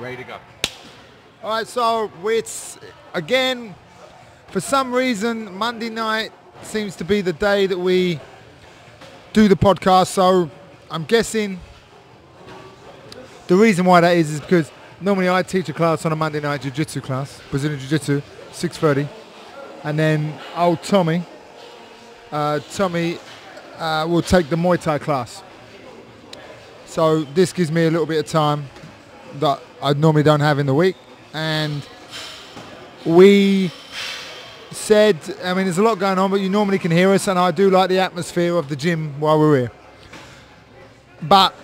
Ready to go. All right, so it's, again, for some reason, Monday night seems to be the day that we do the podcast. So I'm guessing the reason why that is because normally I teach a class on a Monday night, jiu-jitsu class, Brazilian jiu-jitsu, 6:30. And then old Tommy will take the Muay Thai class. So this gives me a little bit of time that I normally don't have in the week. And we said, I mean, there's a lot going on, but you normally can hear us, and I do like the atmosphere of the gym while we're here. But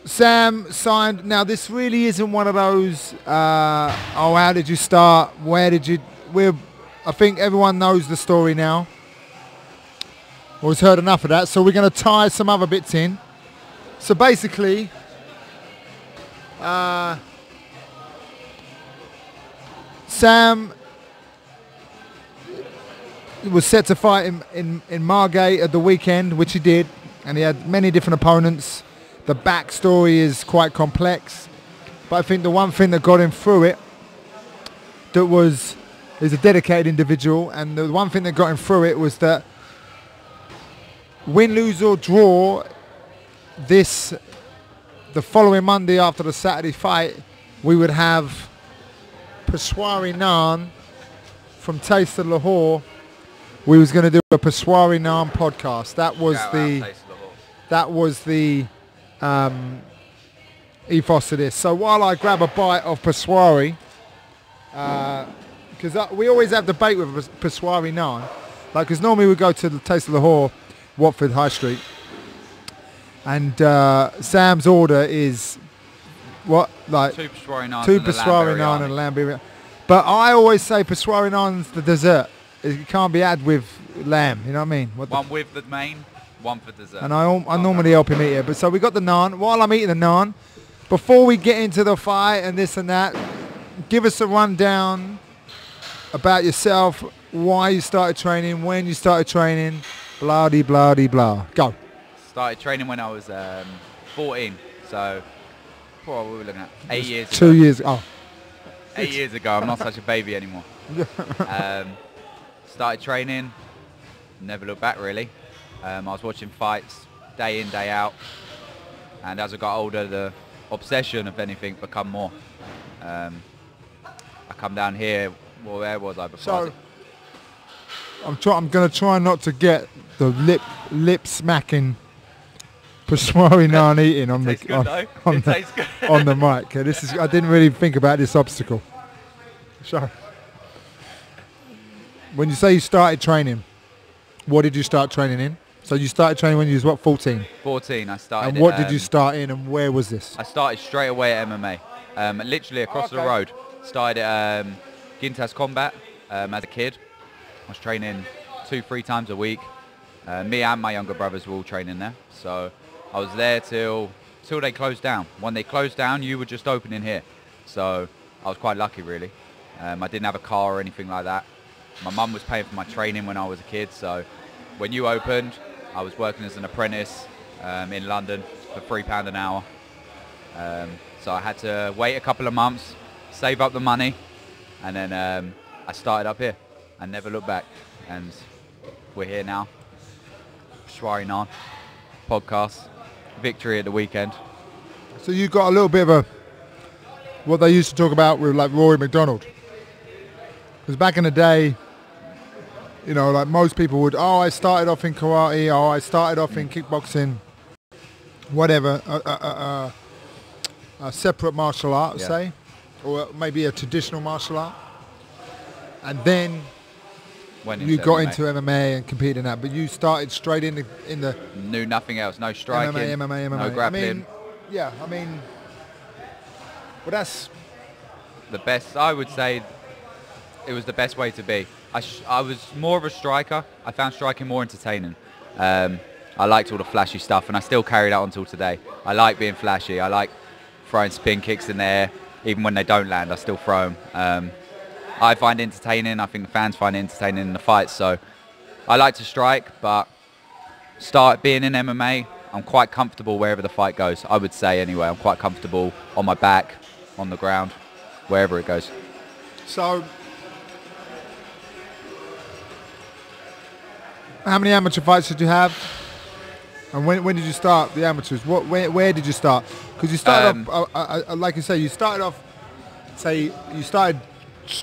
Sam signed. Now, this really isn't one of those, how did you start? Where did you... I think everyone knows the story now. Or has heard enough of that, so we're going to tie some other bits in. So basically, Sam was set to fight in Margate at the weekend, which he did, and he had many different opponents. The backstory is quite complex, but I think the one thing that got him through it, he's a dedicated individual, and the one thing that got him through it was that win, lose or draw, the following Monday after the Saturday fight, we would have Peshwari Naan from Taste of Lahore. We was going to do a Peshwari Naan podcast. That was the ethos of this. So while I grab a bite of Peshwari, because we always have debate with Peshwari Naan, like, because normally we go to the Taste of Lahore, Watford High Street, and Sam's order is what, like two Peshwari naan and a lamb biryani. But I always say Peshwari naan's the dessert. It can't be had with lamb. You know what I mean? One with the main, one for dessert. And I normally help him eat it. But so we got the naan. While I'm eating the naan, before we get into the fight and this and that, give us a rundown about yourself, why you started training, when you started training, blah de blah de blah. Go. Started training when I was 14, so what were we looking at? 8 years ago. 2 years. Oh. 8 years ago. I'm not such a baby anymore. Started training, never looked back really. I was watching fights day in, day out, and as I got older, the obsession, if anything, become more. I come down here. Well, where was I before? So I'm going to try not to get the lip smacking Peshwari naan eating on the mic. I didn't really think about this obstacle. So when you say you started training, what did you start training in? So you started training when you was what, 14? 14, I started. And what did you start in, and where was this? I started straight away at MMA, literally across the road. Started at Gintas Combat as a kid. I was training 2-3 times a week. Me and my younger brothers were all training there. So I was there till they closed down. When they closed down, you were just opening here. So I was quite lucky, really. I didn't have a car or anything like that. My mum was paying for my training when I was a kid. So when you opened, I was working as an apprentice in London for £3 an hour. So I had to wait a couple of months, save up the money, and then I started up here and never looked back. And we're here now. Peshwari Naan podcast, victory at the weekend. So you got a little bit of what they used to talk about with like Rory McDonald. Because back in the day, you know, like most people would, I started off in karate, I started off in kickboxing, whatever, a separate martial art, say, or maybe a traditional martial art. And then you got into MMA and competed in that, but you started straight in the knew nothing else, no striking, MMA. no grappling. I mean, well, that's the best. I would say it was the best way to be. I was more of a striker. I found striking more entertaining. I liked all the flashy stuff, and I still carry that on until today. I like being flashy. I like throwing spin kicks in there, even when they don't land. I still throw them. I find it entertaining. I think the fans find it entertaining in the fights. So I like to strike, but start being in MMA, I'm quite comfortable wherever the fight goes. I would say anyway, I'm quite comfortable on my back, on the ground, wherever it goes. So, how many amateur fights did you have? And when did you start the amateurs? Where did you start? Because you started off, like you say, you started off. Say you started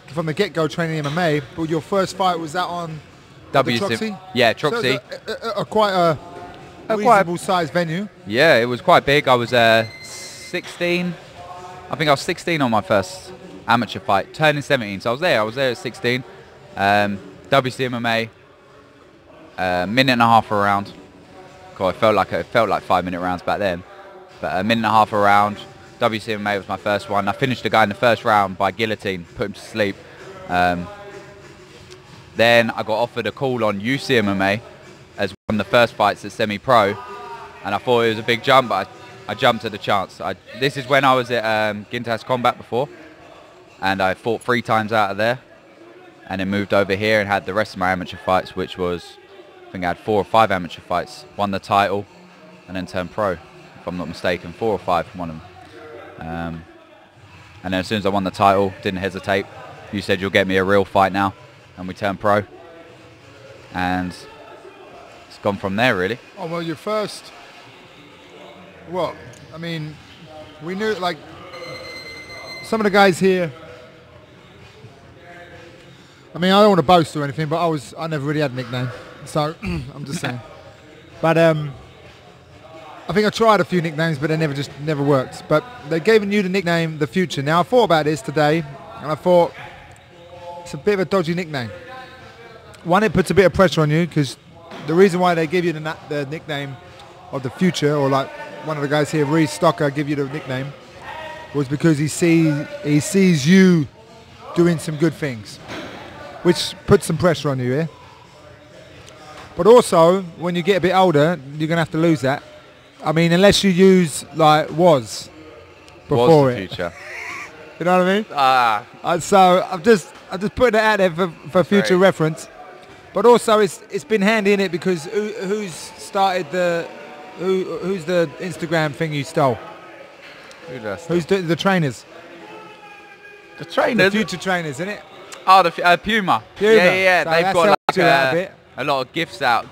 from the get-go training MMA, but your first fight was that on Troxy? Yeah, Troxy. So quite a reasonable sized venue. Yeah, it was quite big. I was 16. I think I was 16 on my first amateur fight, turning 17. So I was there at 16. WCMMA, minute and a half a round. God, it felt like 5-minute rounds back then, but a minute and a half a round. WCMA was my first one. I finished the guy in the first round by guillotine, put him to sleep. Then I got offered a call on UCMMA as one of the first fights at semi-pro, and I thought it was a big jump, but I jumped at the chance. This is when I was at Gintas Combat before, and I fought 3 times out of there, and then moved over here and had the rest of my amateur fights, which was, I think I had 4 or 5 amateur fights, won the title, and then turned pro, if I'm not mistaken, 4 or 5, one of them. And then as soon as I won the title, didn't hesitate. You said you'll get me a real fight now, and we turned pro, and it's gone from there really. Oh well, your first. Well, I mean, we knew like some of the guys here. I mean, I don't want to boast or anything, but I never really had a nickname, so I'm just saying. But I think I tried a few nicknames, but they never worked. But they've given you the nickname The Future. Now I thought about this today, and I thought it's a bit of a dodgy nickname. One, it puts a bit of pressure on you because the reason why they give you the nickname of The Future, or like one of the guys here, Reece Stocker, give you the nickname, was because he sees you doing some good things, which puts some pressure on you, yeah? But also, when you get a bit older, you're going to have to lose that. I mean, unless you use, like, was before The Future. You know what I mean? So I'm just putting it out there for future reference. But also, it's been handy in it because who's started who's the Instagram thing you stole? Who's the trainers? The trainers? The future trainers, isn't it? Oh, the Puma. Yeah. So they've got like a lot of gifts out,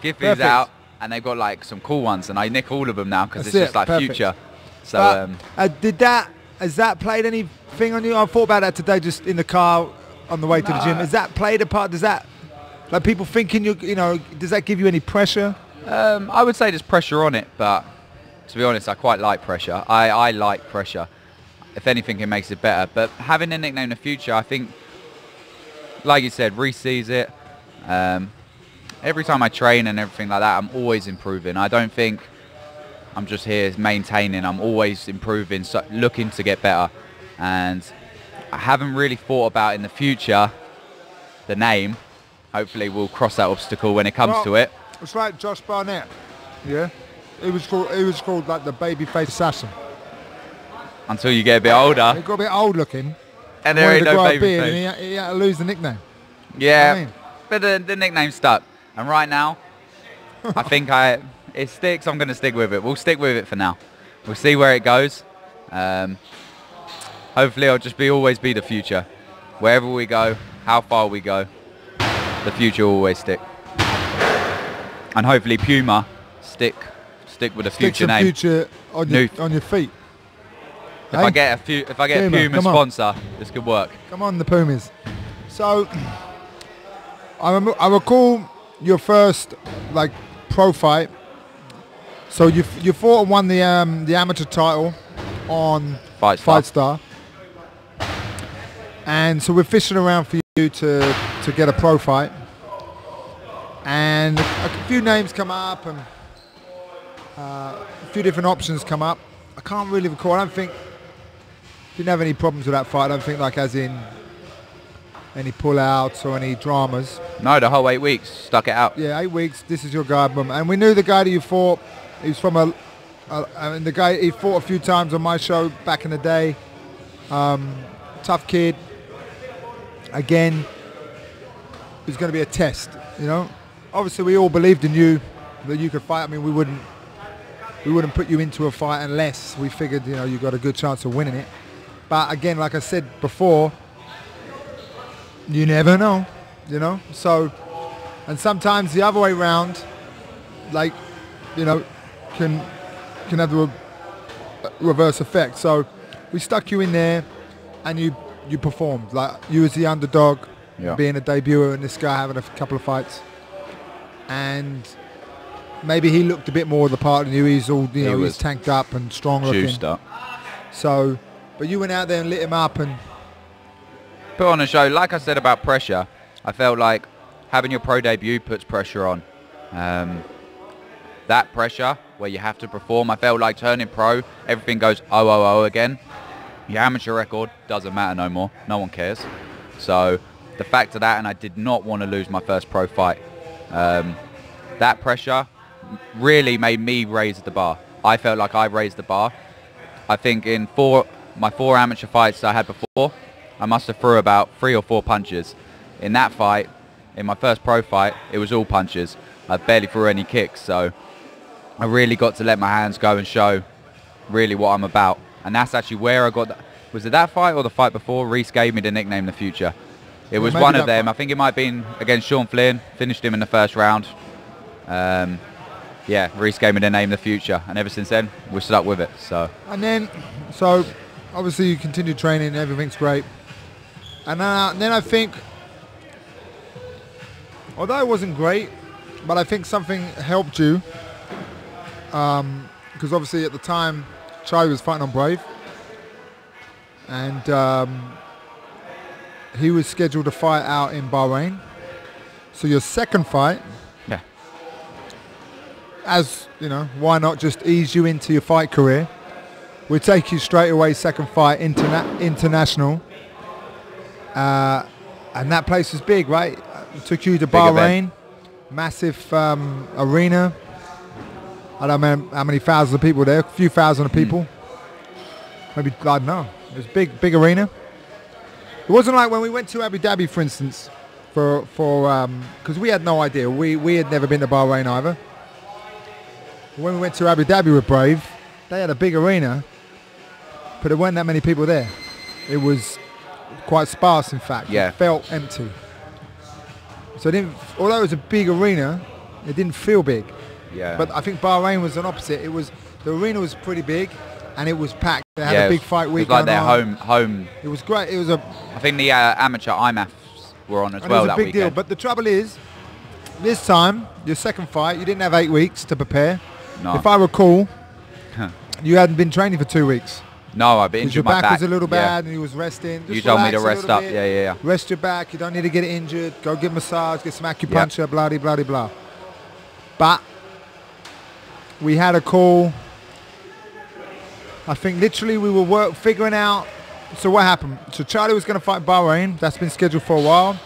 and they've got like some cool ones, and I nick all of them now because it's just like Future. So has that played anything on you? I thought about that today, just in the car on the way to the gym. Has that played a part? Does that, like, people thinking you know, does that give you any pressure? I would say there's pressure on it, but to be honest, I quite like pressure. I like pressure. If anything, it makes it better. But having a nickname in the Future, I think, like you said, Reece sees it. Every time I train and everything like that, I'm always improving. I don't think I'm just here maintaining. I'm always improving, so looking to get better. And I haven't really thought about in the future the name. Hopefully we'll cross that obstacle when it comes to it. It's like Josh Barnett. Yeah. It was called like the babyface assassin. Until you get a bit older. He got a bit old looking. And there ain't no babyface. And he had to lose the nickname. Yeah. You know what I mean? But the nickname stuck. And right now, I think it sticks. I'm going to stick with it. We'll stick with it for now. We'll see where it goes. Hopefully I'll just always be the Future. Wherever we go, how far we go, the Future will always stick. And hopefully Puma stick with the Future name. Future on your feet. If I get a Puma sponsor, this could work. Come on, the Pumas. So I recall your first like pro fight. So you fought and won the amateur title on Fight Star. And so we're fishing around for you to get a pro fight. And a few names come up and a few different options come up. I can't really recall. I don't think didn't have any problems with that fight. I don't think, like, as in any pull-outs or any dramas. No, the whole 8 weeks, stuck it out. Yeah, 8 weeks. This is your guy, boom. And we knew the guy that you fought. He was from I mean, the guy he fought a few times on my show back in the day. Tough kid. Again, it was going to be a test, you know. Obviously, we all believed in you, that you could fight. I mean, we wouldn't put you into a fight unless we figured, you know, you got a good chance of winning it. But again, like I said before, you never know, you know. So, and sometimes the other way round, like, you know, can have the reverse effect. So we stuck you in there, and you performed. Like, you as the underdog, being a debuter, and this guy having a couple of fights. And maybe he looked a bit more of the part than you. He's all, you know, he's tanked up and strong looking. Juiced up. So, but you went out there and lit him up and put on a show. Like I said about pressure, I felt like having your pro debut puts pressure on. That pressure where you have to perform, I felt like turning pro, everything goes again. Your amateur record doesn't matter no more. No one cares. So the fact of that, and I did not want to lose my first pro fight. That pressure really made me raise the bar. I felt like I raised the bar. I think in my four amateur fights I had before, I must have threw about 3 or 4 punches. In that fight, in my first pro fight, it was all punches. I barely threw any kicks, so I really got to let my hands go and show really what I'm about. And that's actually where I got that. Was it that fight or the fight before? Reese gave me the nickname The Future. It was one of them. I think it might have been against Sean Flynn. Finished him in the first round. Yeah, Reese gave me the name The Future. And ever since then, we're stuck with it. So. And then, so obviously you continue training. Everything's great. And then I think, although it wasn't great, but I think something helped you. Because obviously at the time, Charlie was fighting on Brave. And he was scheduled to fight out in Bahrain. So your second fight, as you know, why not just ease you into your fight career? We'll take you straight away, second fight, international. And that place was big, right? It took you to Bahrain, massive arena. I don't know how many thousands of people there, a few thousand of people. Maybe, I don't know. It was big arena. It wasn't like when we went to Abu Dhabi, for instance, because we had no idea. We had never been to Bahrain either. When we went to Abu Dhabi with Brave, they had a big arena, but there weren't that many people there. It was quite sparse, in fact. Yeah. It felt empty. So although it was a big arena, it didn't feel big. Yeah. But I think Bahrain was an opposite. The arena was pretty big, and it was packed. They had a big fight week. It was like their home. It was great. I think the amateur IMAFs were on as well that weekend. It was a big deal. But the trouble is, this time, your second fight, you didn't have 8 weeks to prepare. No. If I recall, you hadn't been training for 2 weeks. No, I've been injured. Your back was a little bad, and you was resting. You told me to rest up. Yeah. Rest your back. You don't need to get it injured. Go get a massage, get some acupuncture, blah, blah, blah, blah. But we had a call. I think literally we were figuring out. So what happened? So Charlie was going to fight Bahrain. That's been scheduled for a while.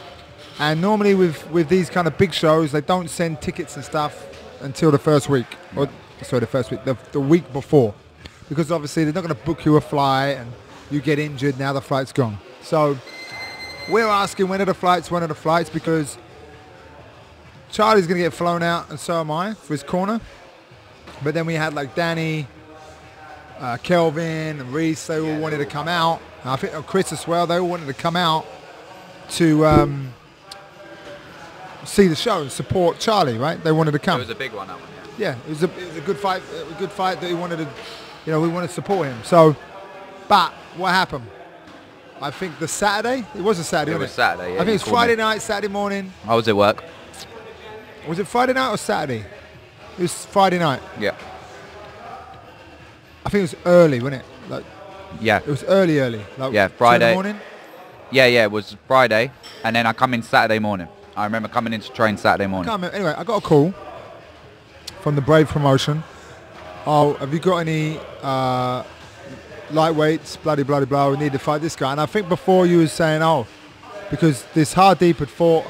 And normally with these kind of big shows, they don't send tickets and stuff until the first week. The week before. Because obviously they're not going to book you a flight and you get injured, now the flight's gone. So we're asking when are the flights, because Charlie's going to get flown out and so am I for his corner. But then we had like Danny, Kelvin and Reese, they all wanted to come out. And I think Chris as well, they all wanted to come out to see the show and support Charlie, right? They wanted to come. It was a big one, that one, yeah. It was a good fight, that he wanted to, we wanted to support him. So, but what happened? I think the Saturday, it was a Saturday, It was Saturday, yeah. I think it was Friday night, Saturday morning. I was at work. Was it Friday night or Saturday? It was Friday night. Yeah. I think it was early, wasn't it? Yeah. It was early. Like Friday. 2 in the morning? Yeah, it was Friday, and then I come in Saturday morning. I remember coming in to train Saturday morning. Anyway, I got a call from the Brave promotion. Oh, have you got any lightweights, bloody blah, we need to fight this guy. And I think before you was saying, because this Hardeep had fought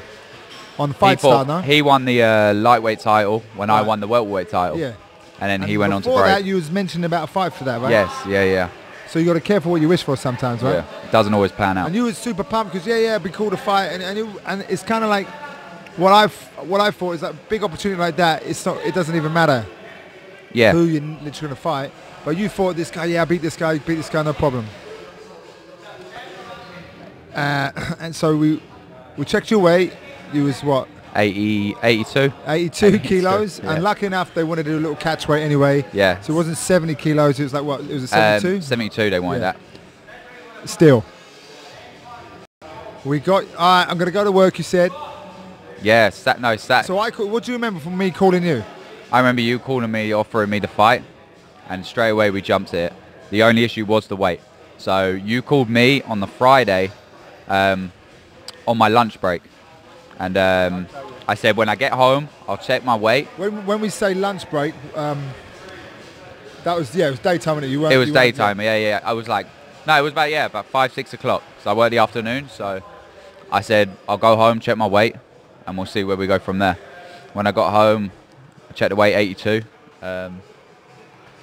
on Fight Star, no? He won the lightweight title when I won the welterweight title. Yeah. And then he went on to before Brave. that, you was mentioning about a fight for that, right? Yes, yeah. So you got to be careful what you wish for sometimes, right? Yeah, it doesn't always pan out. And you was super pumped because it'd be cool to fight, and it's kind of like what I thought is that big opportunity like that. It doesn't even matter. Yeah. Who you're literally gonna fight, but you thought this guy. Yeah, I beat this guy, no problem. And so we checked your weight. You was what? 82 kilos. Yeah. And lucky enough, they wanted to do a little catch weight anyway. Yeah. So it wasn't 70 kilos. It was like what? It was a 72? 72, they wanted that. Still. We got... All right, I'm going to go to work, you said. Yeah, sat. So what do you remember from me calling you? I remember you calling me, offering me the fight, and straight away we jumped at it. The only issue was the weight. So you called me on the Friday on my lunch break. And I said, when I get home, I'll check my weight. When we say lunch break, that was, it was daytime, wasn't it? It was daytime, yeah. I was like, no, it was about 5, 6 o'clock. So I worked the afternoon. So I said, I'll go home, check my weight, and we'll see where we go from there. When I got home, I checked the weight, 82.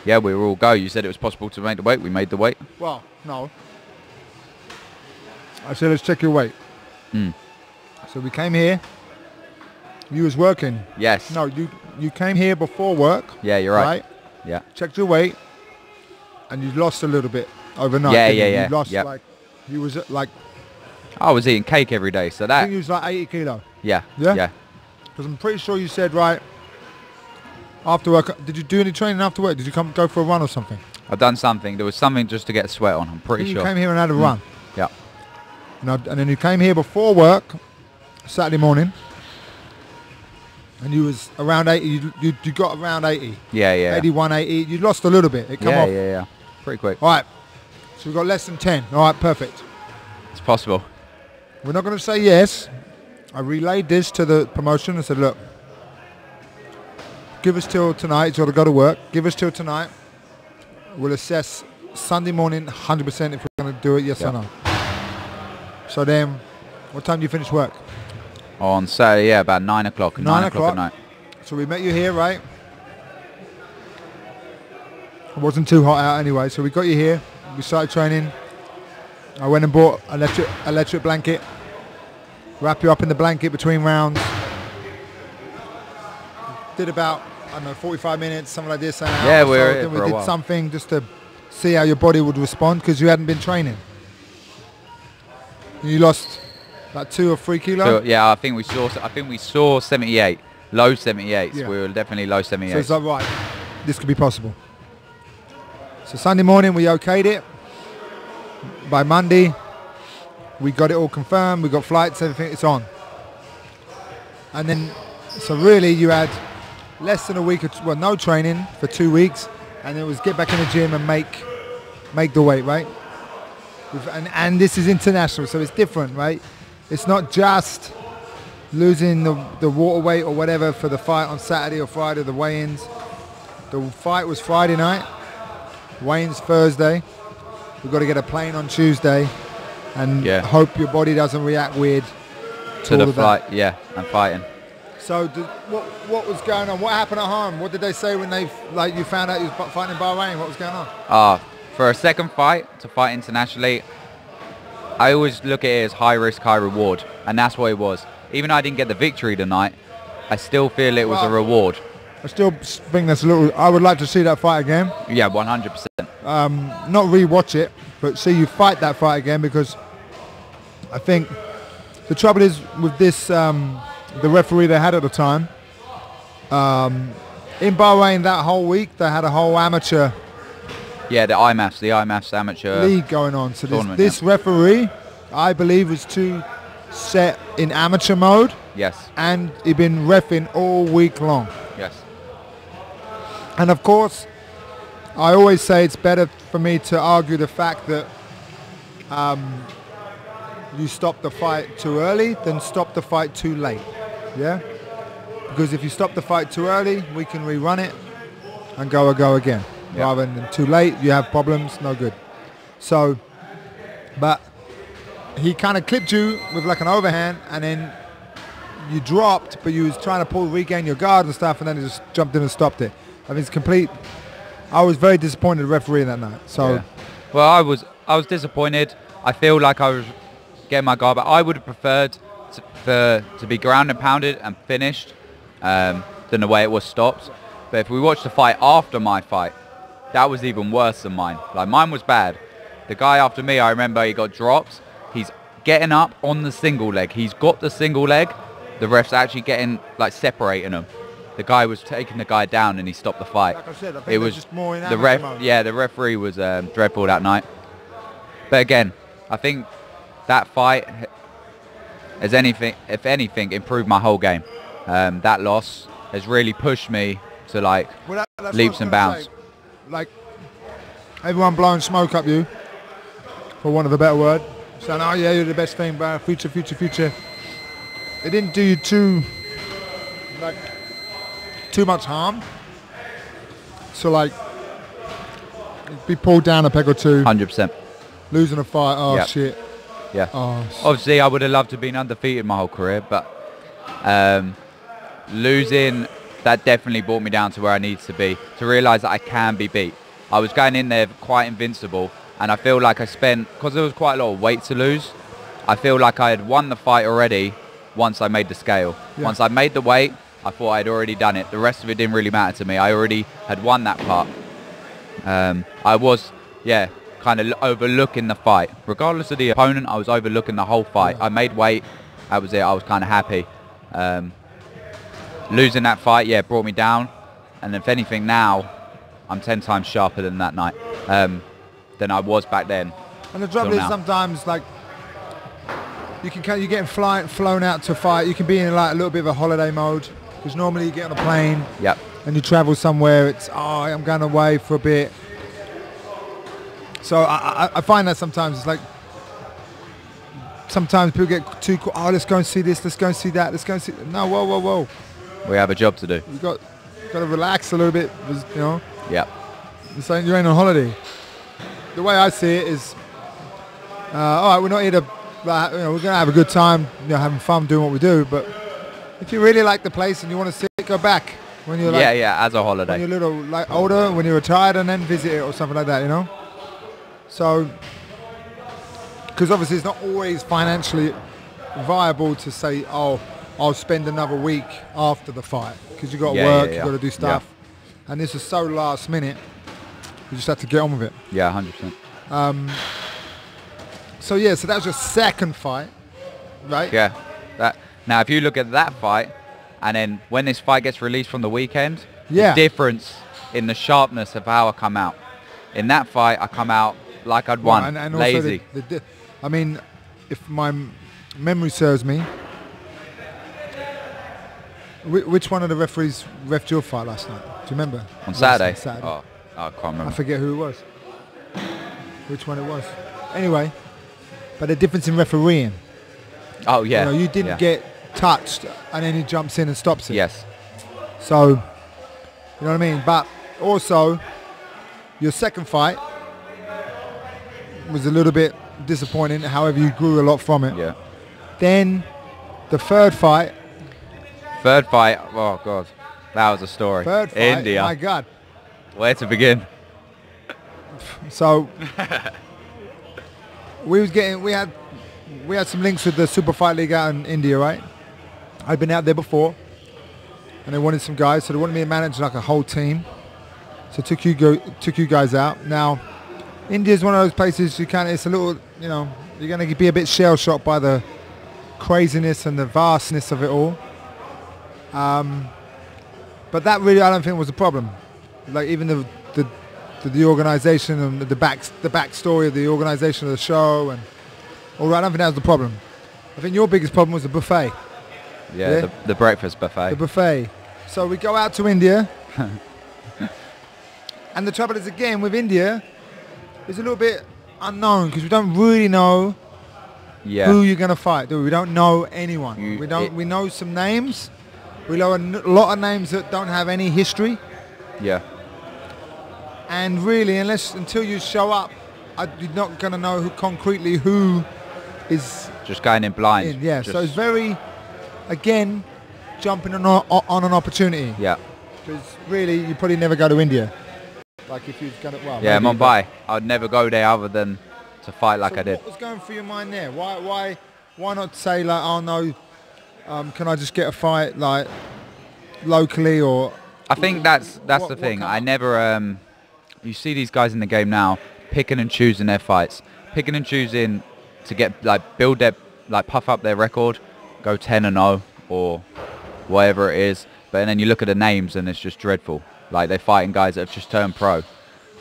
Yeah, we were all go. You said it was possible to make the weight. We made the weight. Well, no. I said, let's check your weight. So we came here. You was working. Yes. No, you came here before work. Yeah, you're right. Yeah. Checked your weight, and you lost a little bit overnight. Yeah. You lost you was like. I was eating cake every day, so that. I think you was like 80 kilo. Yeah. Yeah. Yeah. Because I'm pretty sure you said after work. Did you do any training after work? Did you go for a run or something? I've done something. There was something just to get sweat on. I'm pretty sure. You came here and had a run. Yeah. And then you came here before work, Saturday morning, and you was around 80. You got around 80. Yeah. 81, 80. You lost a little bit. It come off. Yeah. Pretty quick. All right. So we've got less than 10. All right, perfect. It's possible. We're not going to say yes. I relayed this to the promotion and said, look, give us till tonight. It's got to go to work. Give us till tonight. We'll assess Sunday morning 100% if we're going to do it, yes or no. So then, what time do you finish work? On Saturday, about 9 o'clock. 9 o'clock at night. So we met you here, right? It wasn't too hot out anyway, so we got you here. We started training. I went and bought an electric blanket. Wrap you up in the blanket between rounds. Did about, 45 minutes, something like this. Yeah, we were here for a while. We did something just to see how your body would respond because you hadn't been training. And you lost like 2 or 3 kilos. So, yeah, I think we saw 78, low 78. Yeah. We were definitely low 78. So it's like, right, this could be possible. So Sunday morning we okayed it. By Monday, we got it all confirmed. We got flights, everything. It's on. And then, so really, you had less than a week, no training for 2 weeks, and it was get back in the gym and make the weight, right? And this is international, so it's different, right? It's not just losing the water weight or whatever for the fight on Saturday or Friday, the weigh-ins. The fight was Friday night, weigh-ins Thursday. We've got to get a plane on Tuesday and hope your body doesn't react weird to the flight, and fighting. So what was going on? What happened at home? What did they say when you found out you was fighting in Bahrain? What was going on? For a second fight, to fight internationally, I always look at it as high risk, high reward, and that's what it was. Even though I didn't get the victory tonight, I still feel it was a reward. I still think that's a little... I would like to see that fight again. Yeah, 100%. Not re-watch it, but see you fight that fight again, because I think the trouble is with this, the referee they had at the time, in Bahrain that whole week, they had a whole amateur... Yeah, the IMAFs amateur league going on. So this referee, I believe, was too set in amateur mode. Yes. And he'd been reffing all week long. Yes. And of course, I always say it's better for me to argue the fact that you stop the fight too early than stop the fight too late. Yeah? Because if you stop the fight too early, we can rerun it and go again. Yep. Rather than too late, you have problems, no good. So, but he kind of clipped you with like an overhand, and then you dropped, but you was trying to regain your guard and stuff, and then he just jumped in and stopped it. I mean, it's complete. I was very disappointed with the referee that night. So, well, I was disappointed. I feel like I was getting my guard back. I would have preferred to be ground and pounded and finished than the way it was stopped. But if we watch the fight after my fight, that was even worse than mine. Like, mine was bad. The guy after me, I remember he got dropped. He's getting up on the single leg. He's got the single leg. The ref's actually getting, like, separating him. The guy was taking the guy down and he stopped the fight. Like I said, I think it was just more in the ref. mode. Yeah, the referee was dreadful that night. But again, I think that fight has if anything, improved my whole game. That loss has really pushed me to, like, that's leaps and bounds. Say. Like, everyone blowing smoke up you, for want of a better word, saying, oh yeah, you're the best thing, bro, future. It didn't do you too much harm. So, like, be pulled down a peg or two. 100%. Losing a fight, oh Yep. shit. Yeah. Oh, Obviously, I would have loved to have been undefeated my whole career, but losing, that definitely brought me down to where I needed to be, to realise that I can be beat. I was going in there quite invincible, and I feel like because there was quite a lot of weight to lose, I feel like I had won the fight already once I made the scale. Yeah. Once I made the weight, I thought I'd already done it. The rest of it didn't really matter to me. I already had won that part. I was, kind of overlooking the fight. Regardless of the opponent, I was overlooking the whole fight. I made weight. That was it. I was kind of happy. Losing that fight, brought me down. And if anything now, I'm 10 times sharper than that night, than I was back then. And the trouble is sometimes, like, you're getting flown out to fight. You can be in, like, a little bit of a holiday mode, because normally you get on a plane and you travel somewhere. It's, I'm going away for a bit. So I find that sometimes it's like, sometimes people get too cool. Oh, let's go and see this. Let's go and see that. Let's go and see. No, whoa. We have a job to do. You got to relax a little bit. You know. Yeah. It's like you ain't on holiday. The way I see it is, all right, we're not here to, we're gonna have a good time, having fun doing what we do. But if you really like the place and you want to see it, go back when you're as a holiday. When you're a little older, when you're retired, and then visit it or something like that. So, because obviously it's not always financially viable to say, I'll spend another week after the fight, because you got to work, you got to do stuff, and this is so last minute. You just have to get on with it. Yeah, 100%. So that was your second fight, right? Yeah. Now, if you look at that fight, and then when this fight gets released from the weekend, the difference in the sharpness of how I come out. In that fight, I come out like I'd won, and lazy. Also I mean, if my memory serves me, which one of the referees refed your fight last night? Do you remember? On Saturday? Saturday. Oh, I can't remember. I forget who it was. Which one it was. Anyway, but the difference in refereeing. Oh, yeah. You didn't get touched and then he jumps in and stops it. Yes. So, you know what I mean? But also, your second fight was a little bit disappointing. However, you grew a lot from it. Yeah. Then, the third fight. Oh, God. That was a story. Third fight, India. my God. Where to begin? So, we had some links with the Super Fight League out in India, right? I'd been out there before, and they wanted some guys, so they wanted me to manage like a whole team. So took you guys out. Now, India is one of those places it's a little, you're going to be a bit shell shocked by the craziness and the vastness of it all. But that really, I don't think was a problem. Like even the organisation and the backstory of the organisation of the show and all that, I don't think that was the problem. I think your biggest problem was the buffet. Yeah? The breakfast buffet. The buffet. So we go out to India. And the trouble is, again, with India, it's a little bit unknown because we don't really know who you're going to fight, do we? We don't know anyone. We know some names. We know a lot of names that don't have any history. Yeah. And really, until you show up, you're not going to know concretely who is... Just going in blind. So it's very, again, jumping on an opportunity. Yeah. Because really, you probably never go to India. Like if you're going to... Well, yeah, Mumbai. I'd never go there other than to fight like I did. What was going through your mind there? Why not say like, oh no, can I just get a fight like locally or... I think that's the thing. I never... you see these guys in the game now picking and choosing their fights. Picking and choosing to get build their puff up their record, go 10-0 or whatever it is. But then you look at the names and it's just dreadful. Like they're fighting guys that have just turned pro.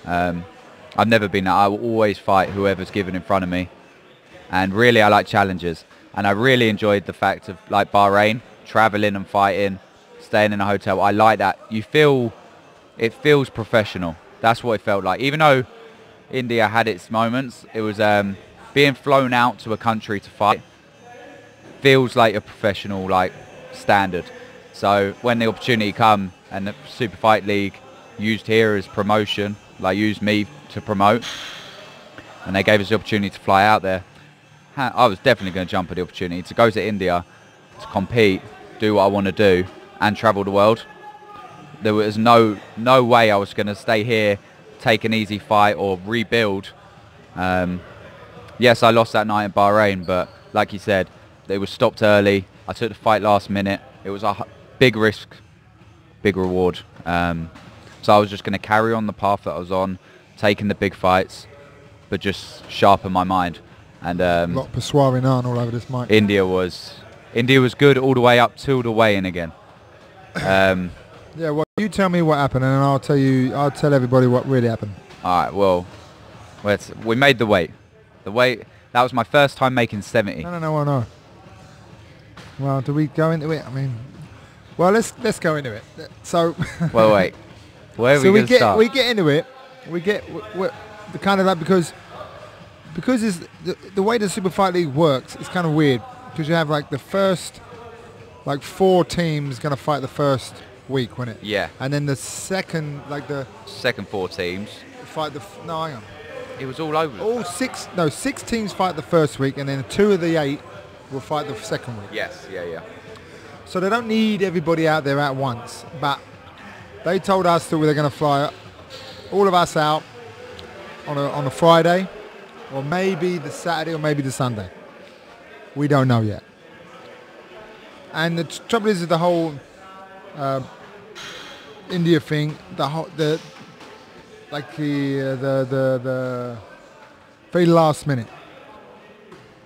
I've never been that. I will always fight whoever's given in front of me. And really, I like challenges. And I really enjoyed the fact of like Bahrain, traveling and fighting, staying in a hotel. I like that. It feels professional. That's what it felt like. Even though India had its moments, it was being flown out to a country to fight feels like a professional standard. So when the opportunity come and the Super Fight League used here as promotion, used me to promote, and they gave us the opportunity to fly out there, I was definitely going to jump at the opportunity to go to India, to compete, do what I want to do, and travel the world. There was no way I was going to stay here, take an easy fight, or rebuild. Yes, I lost that night in Bahrain, but like you said, it was stopped early. I took the fight last minute. It was a big risk, big reward. So I was just going to carry on the path that I was on, taking the big fights, but just sharpen my mind. And a lot of Peshwari naan all over this mic. India was good all the way up till the weigh-in again. Yeah, well, you tell me what happened, and I'll tell everybody what really happened. All right. Well, we made the weight. That was my first time making 70. No. Well, do we go into it? I mean, well, let's go into it. So. Well, wait. Where are so we going to start? We get into it. We the kind of because it's the way the Super Fight League works. It's kind of weird because you have the first 4 teams going to fight the first week, wasn't it? Yeah. And then the second the second 4 teams fight no, hang on. It was all over. 6 teams fight the first week, and then 2 of the 8 will fight the second week. Yes. Yeah. So they don't need everybody out there at once, but they told us that we were going to fly all of us out on a Friday, or maybe the Saturday, or maybe the Sunday. We don't know yet. And the trouble is with the whole India thing, the very last minute.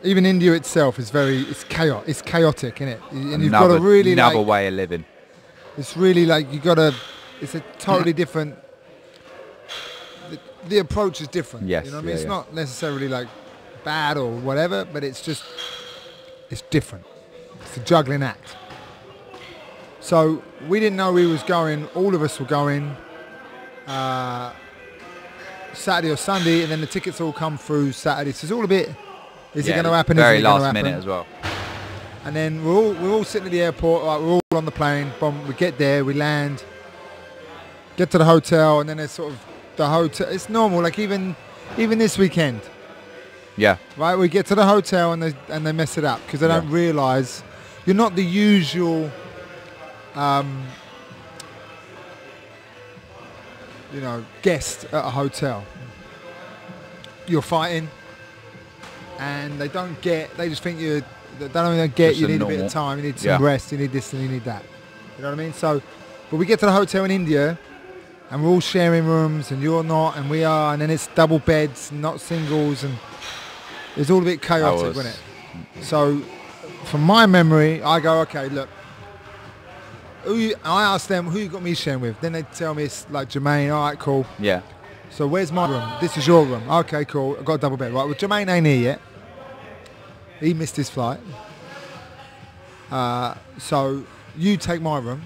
Even India itself is it's chaotic, isn't it? And you've got to really another way of living. It's really it's a totally different. The approach is different. Yes, you know what I mean? It's not necessarily bad or whatever, but it's different. It's a juggling act. So we didn't know we was going. All of us were going Saturday or Sunday, and then the tickets all come through Saturday. So it's all a bit. Is it going to happen? Very last minute as well. And then we're all sitting at the airport. We're all on the plane. Boom, we get there. We land. Get to the hotel, and then there's sort of the hotel. It's normal. Even this weekend. Yeah. Right. We get to the hotel and they mess it up because they don't realise you're not the usual. Guest at a hotel. You're fighting, and they just think you need a bit of time, you need some rest, you need this and you need that. You know what I mean? So, but we get to the hotel in India, and we're all sharing rooms, and you're not, and we are, and then it's double beds, not singles, and it's all a bit chaotic, wasn't it? So, from my memory, I go, okay, look. I ask them, who you got me sharing with? Then they tell me it's Jermaine. All right, cool. Yeah. So where's my room? This is your room. Okay, cool. I've got a double bed. Right, well, Jermaine ain't here yet. He missed his flight. So you take my room.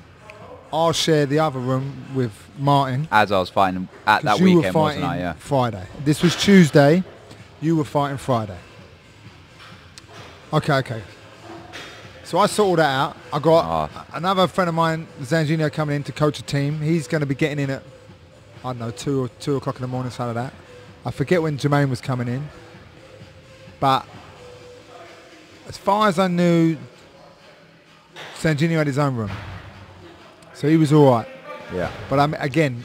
I'll share the other room with Martin. As I was fighting at that weekend, wasn't I? Yeah. Friday. This was Tuesday. You were fighting Friday. Okay. So I sorted that out. I got another friend of mine, Zanginio, coming in to coach a team. He's going to be getting in at, I don't know, 2 o'clock in the morning, something like that. I forget when Jermaine was coming in. But as far as I knew, Zanginio had his own room. So he was all right. Yeah. But again,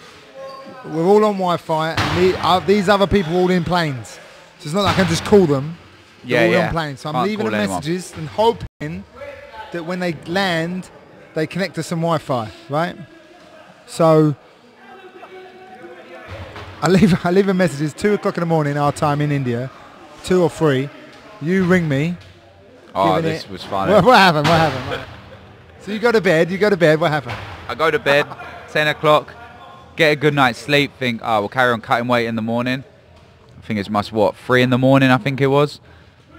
we're all on Wi-Fi, and these other people are all in planes. So it's not like I can just call them. They're all on planes. So I'm leaving them messages and hoping that when they land, they connect to some Wi-Fi, right? So I leave them messages 2 o'clock in the morning, our time in India, 2 or 3, You ring me. Oh, this was funny. What happened? What happened? So you go to bed. What happened? I go to bed, 10 o'clock, get a good night's sleep, think, oh, we'll carry on cutting weight in the morning. I think it's 3 in the morning, I think it was.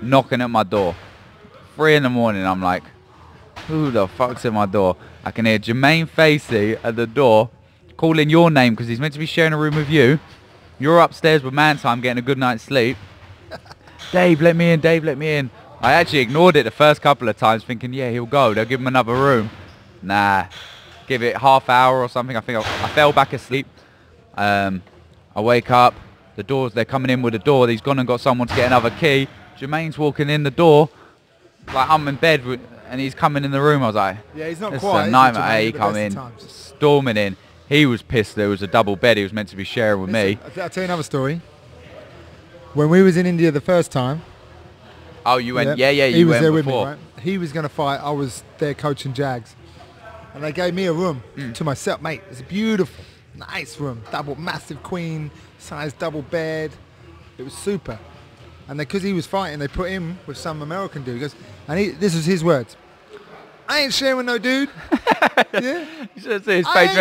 Knocking at my door. 3 in the morning, I'm like, who the fuck's at my door? I can hear Jermaine Facey at the door calling your name because he's meant to be sharing a room with you. You're upstairs with man time getting a good night's sleep. Dave, let me in. Dave, let me in. I actually ignored it the first couple of times thinking, yeah, he'll go. They'll give him another room. Nah. Give it half hour or something. I think I fell back asleep. I wake up. The doors, they're coming in with the door. He's gone and got someone to get another key. Jermaine's walking in the door. Like, I'm in bed and he's coming in the room. I was like, yeah, he's not this quiet. Is a nightmare. He come in, storming in. He was pissed there was a double bed he was meant to be sharing with me. I'll tell you another story. When we was in India the first time. Oh, you went? Yeah, you went He was there before. with me, right? He was going to fight. I was there coaching Jags. And they gave me a room to myself, mate. It's a beautiful, nice room. Massive queen size double bed. It was super. And because he was fighting, they put him with some American dude. He goes, this was his words. I ain't sharing no dude. Yeah. You should see his face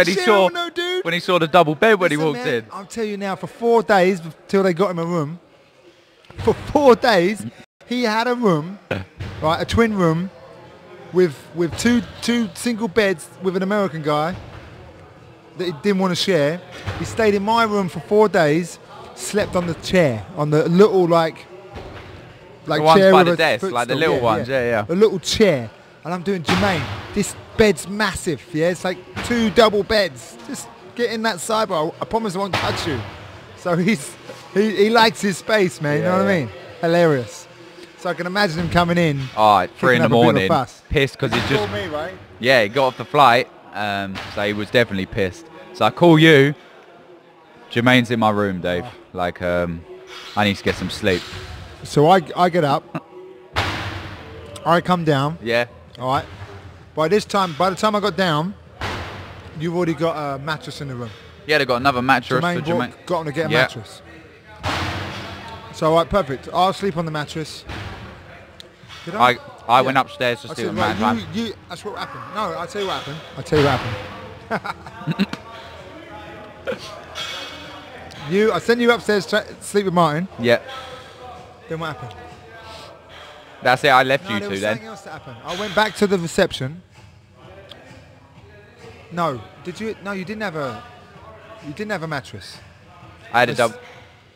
when he saw the double bed when he walked in. I'll tell you now, for 4 days till they got him a room. For 4 days, he had a room, right, a twin room, with two single beds with an American guy that he didn't want to share. He stayed in my room for 4 days, slept on the chair, on the little like the ones chair by with the a desk, footstool. like the little ones, yeah. A little chair. And I'm doing, Jermaine, this bed's massive, yeah? It's like 2 double beds. Just get in that sidebar. I promise I won't touch you. So he likes his space, man, you know what I mean? Hilarious. So I can imagine him coming in. Oh, 3 in the morning, pissed because he's just... Called me, right? Yeah, he got off the flight, so he was definitely pissed. So I call you. Jermaine's in my room, Dave. Like, I need to get some sleep. So I get up. I come down. Yeah. All right. By the time I got down, you've already got a mattress in the room. Yeah, they got another mattress. Jermaine got on to get a mattress. So, all right, perfect. I'll sleep on the mattress. Did I? I went upstairs to see what man. That's what happened. No, I'll tell you what happened. I sent you upstairs to sleep with Martin. Yeah. Then what happened? That's it. I left you there two was then. Something else that happened. I went back to the reception. No, did you? No, you didn't have a. You didn't have a mattress. I had a double.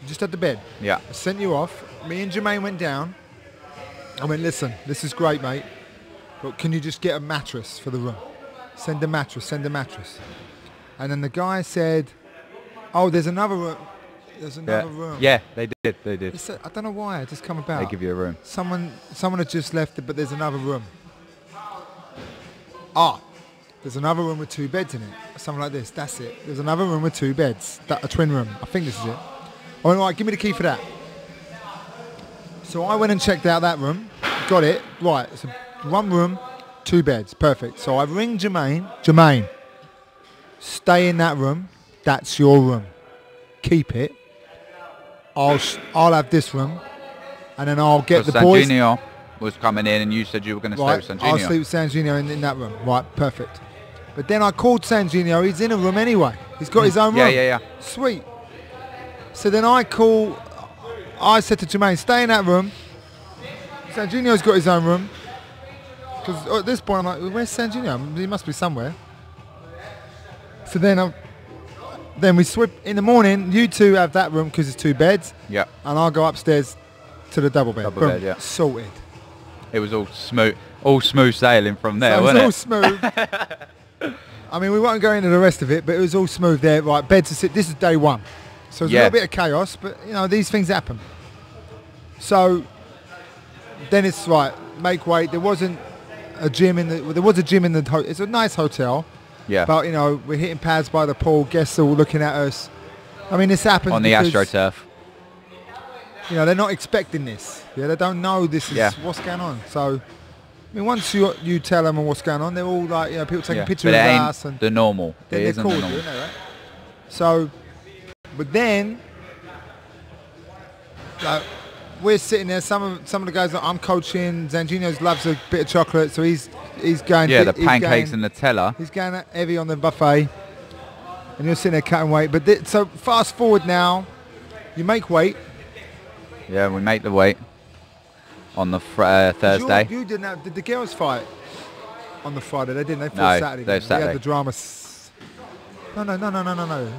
You just had the bed. Yeah. I sent you off. Me and Jermaine went down. I went, listen, this is great, mate, but can you just get a mattress for the room? Send a mattress. And then the guy said, oh, there's another room. There's another room. Yeah, they did. I don't know why. It just come about. They give you a room. Someone had just left it, but there's another room. There's another room with 2 beds in it. Something like this. That's it. There's another room with 2 beds. A twin room. I think this is it. I went, all right, give me the key for that. So I went and checked out that room. Got it. Right. So 1 room, 2 beds. Perfect. So I ring Jermaine. Jermaine, stay in that room. That's your room. Keep it. I'll have this room, and then I'll get the boys. Sanjinho was coming in, and you said you were going to stay with Sanjinho. I'll sleep with Sanjinho in that room. Right, perfect. But then I called Sanjinho. He's in a room anyway. He's got his own room. Yeah. Sweet. So then I said to Jermaine, stay in that room. Sanjinho's got his own room. Because at this point, I'm like, where's Sanjinho? He must be somewhere. So then we swip in the morning. You two have that room because it's 2 beds. Yeah. And I'll go upstairs to the double bed. Double bed, yeah. Sorted. It was all smooth sailing from there, wasn't it? It was all smooth. I mean, we won't go into the rest of it, but it was all smooth there. Right, beds to sit. This is day 1. So there's a little bit of chaos, but you know, these things happen. So then it's right, make weight. There wasn't a gym there was a gym in the it's a nice hotel. Yeah. But you know, we're hitting pads by the pool, guests all looking at us. I mean, this happens on the AstroTurf. You know, they're not expecting this. Yeah, they don't know this is what's going on. So I mean, once you tell them what's going on, they're all like, you know, people taking pictures of us and the normal. Then they're cool, isn't they, right? So, but then, like, we're sitting there. Some of the guys that I'm coaching, Zanginho's loves a bit of chocolate, so he's going. Yeah, the pancakes and Nutella. He's going heavy on the buffet, and you're sitting there cutting weight. But so fast forward now, you make weight. Yeah, we make the weight on the Thursday. You didn't have, did the girls fight on the Friday? They didn't. They fought No, Saturday. they Saturday. They had the drama. No.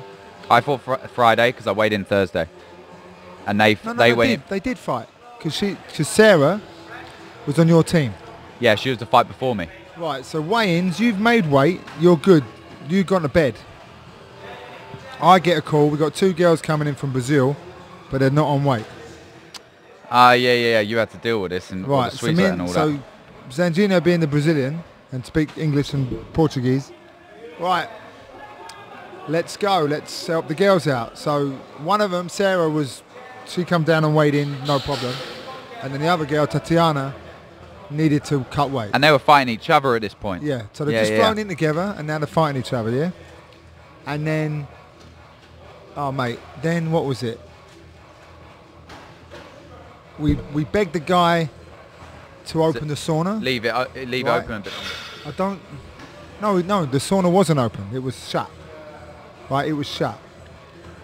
I fought Friday because I weighed in Thursday, and they went. They did fight because Sarah was on your team. Yeah, she was the fight before me. Right. So weigh-ins, you've made weight. You're good. You've gone to bed. I get a call. We've got 2 girls coming in from Brazil, but they're not on weight. Yeah. You had to deal with this and all the sweets and all that. So Zanginho being the Brazilian and speak English and Portuguese. Right. Let's go. Let's help the girls out. So one of them, Sarah, she come down and weighed in, no problem. And then the other girl, Tatiana, needed to cut weight. And they were fighting each other at this point. Yeah. So they're just thrown in together, and now they're fighting each other. Yeah. And then, oh mate, then what was it? We begged the guy to open the sauna. Leave it open a bit. I don't. No, the sauna wasn't open. It was shut. Right, it was shut.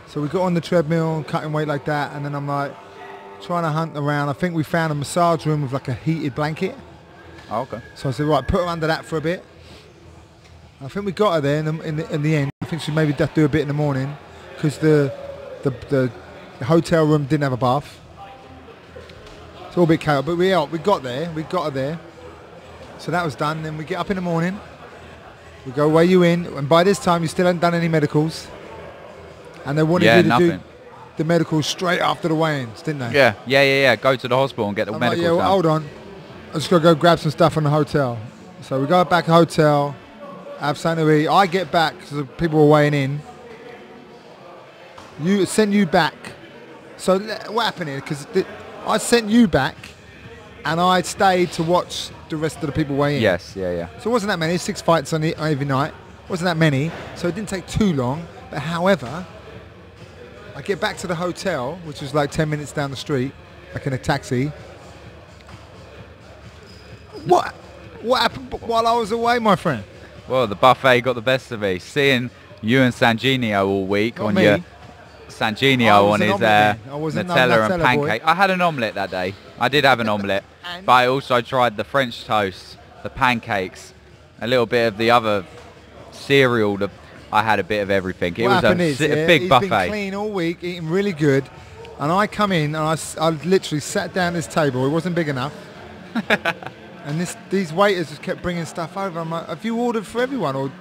So we got on the treadmill, cutting weight like that, and then I'm like trying to hunt around. I think we found a massage room with like a heated blanket. Oh, okay. So I said, right, put her under that for a bit. I think we got her there in the end. I think she maybe have to do a bit in the morning because the hotel room didn't have a bath. It's all a bit chaotic, but we got there. We got her there. So that was done. Then we get up in the morning. We go, weigh you in, and by this time you still hadn't done any medicals. And they wanted you to do the medicals straight after the weigh-ins, didn't they? Yeah. Go to the hospital and get the medicals done. Hold on. I just got to go grab some stuff from the hotel. So we go back to the hotel, have something to eat. I get back because people were weighing in. Send you back. So what happened here? Because I sent you back, and I stayed to watch the rest of the people weigh in. Yes, yeah. So it wasn't that many. 6 fights on every night. Wasn't that many. So it didn't take too long. But however, I get back to the hotel, which was like 10 minutes down the street, like in a taxi. What happened while I was away, my friend? Well, the buffet got the best of me. Seeing you and Zanginho all week on your Zanginho on his Nutella and pancake. I had an omelette that day. I did have an omelette, but I also tried the French toast, the pancakes, a little bit of the other cereal. I had a bit of everything. It was a big buffet. He's been clean all week, eating really good, and I come in and I literally sat down at this table. It wasn't big enough. And these waiters just kept bringing stuff over. I'm like, have you ordered for everyone?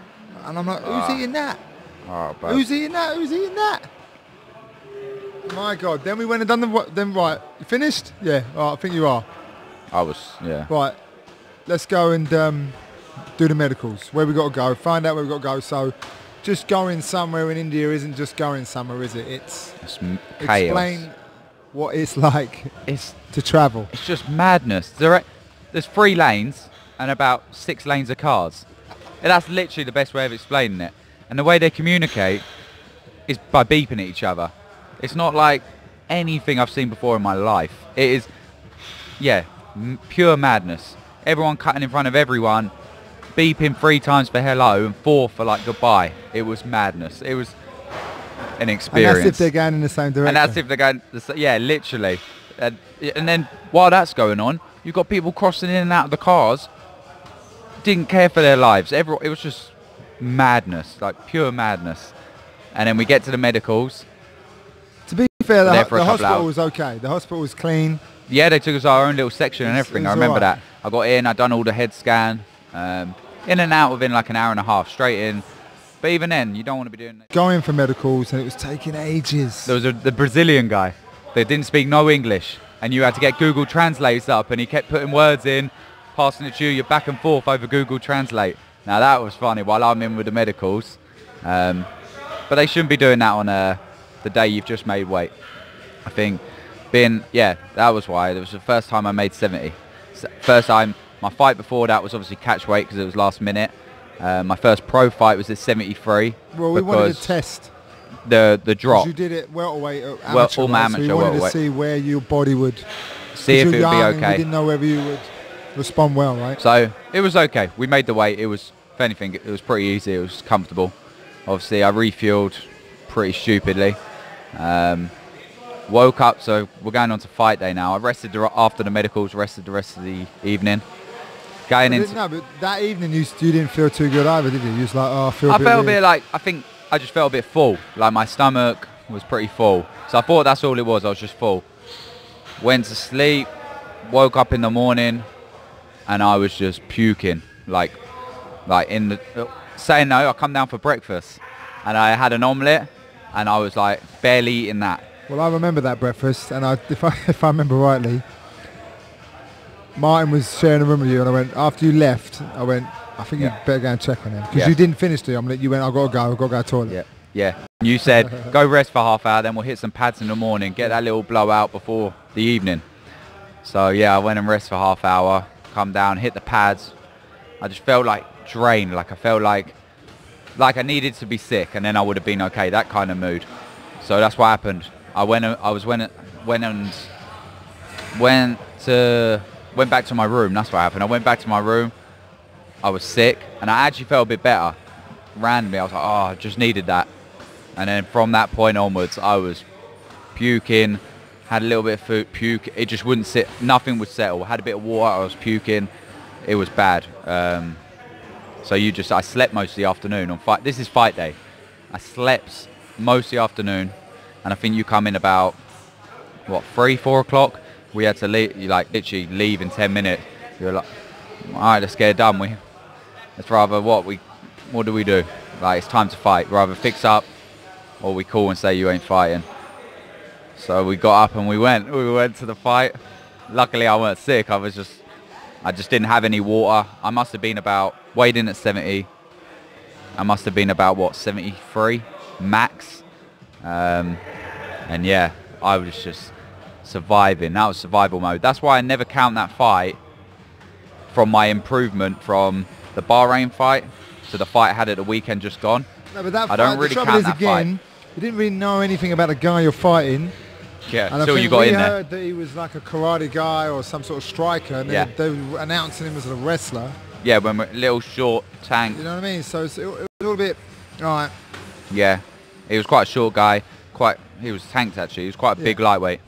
And I'm like, who's eating that? Who's eating that? Who's eating that? My God. Then we went and done right. You finished? Yeah. All right, I think you are. I was, yeah. Right. Let's go and do the medicals. Where we got to go. Find out where we got to go. So just going somewhere in India isn't just going somewhere, is it? It's chaos. Explain what it's like to travel. It's just madness. There's 3 lanes and about 6 lanes of cars. And that's literally the best way of explaining it. And the way they communicate is by beeping at each other. It's not like anything I've seen before in my life. It is, pure madness. Everyone cutting in front of everyone, beeping 3 times for hello and 4 for like goodbye. It was madness. It was an experience. And that's if they're going in the same direction. And that's if they're going, literally. And then while that's going on, you've got people crossing in and out of the cars, didn't care for their lives. It was just madness, like pure madness. And then we get to the medicals. To be fair, the hospital was okay. The hospital was clean. Yeah, they took us our own little section and everything. I remember that. I got in, I done all the head scan, in and out within like an hour and a half, straight in. But even then, you don't want to be doing that. Going for medicals, and it was taking ages. There was the Brazilian guy that didn't speak no English, and you had to get Google Translate up, and he kept putting words in, passing it to you, you're back and forth over Google Translate. Now that was funny while I'm in with the medicals. But they shouldn't be doing that on the day you've just made weight. I think that was why. It was the first time I made 70. First time, my fight before that was obviously catch weight because it was last minute. My first pro fight was at 73. Well, we wanted to test. the drop. You did it welterweight, amateur, Well, all right? amateur So you wanted welterweight. to see where your body would... See if it would be young and okay. we didn't know whether you would respond well, right? So it was okay. We made the weight. It was, if anything, it was pretty easy. It was comfortable. Obviously, I refueled pretty stupidly. Woke up, so we're going on to fight day now. I rested after the medicals, rested the rest of the evening. But that evening you didn't feel too good either, did you? You was like, oh, I feel a bit felt a weird. bit like, I think I just felt a bit full. Like my stomach was pretty full. So I thought that's all it was. I was just full. Went to sleep, woke up in the morning, and I was just puking. Like in the, saying no, I come down for breakfast. And I had an omelette, and I was like barely eating that. Well, I remember that breakfast, and if I remember rightly, Martin was sharing a room with you, and I went, after you left, I went, I think you better go and check on him. Because you didn't finish the omelette, you went, I've got to go to the toilet. Yeah. You said, go rest for half hour, then we'll hit some pads in the morning, get that little blowout before the evening. So yeah, I went and rest for half hour, come down, hit the pads. I just felt like drained, like I felt like I needed to be sick, and then I would have been okay, that kind of mood. So that's what happened. I went back to my room. That's what happened. I went back to my room. I was sick, and I actually felt a bit better. Randomly, I was like, oh, I just needed that. And then from that point onwards, I was puking, had a little bit of food, puke. It just wouldn't sit. Nothing would settle. Had a bit of water. I was puking. It was bad. So I slept most of the afternoon on fight. This is fight day. I slept most of the afternoon, and I think you come in about 3, 4 o'clock. We had to leave, literally leave in 10 minutes. You're like, all right, let's get it done. Let's rather what do we do? Like, it's time to fight. Rather fix up, or we call and say you ain't fighting. So we got up and we went to the fight. Luckily, I weren't sick. I just didn't have any water. I must have been weighed in at 70. I must have been about 73 max. And yeah, I was just surviving. That was survival mode. That's why I never count that fight from my improvement from the Bahrain fight to the fight I had at the weekend just gone. No, but that I don't really count that fight. You didn't really know anything about the guy you're fighting. Yeah, and until you got in there. We heard that he was like a karate guy or some sort of striker, and they were announcing him as a wrestler. Yeah, when we're little short tank. You know what I mean? So it was a little bit, all right. Yeah, he was quite a short guy. He was tanked actually. He was quite a big lightweight,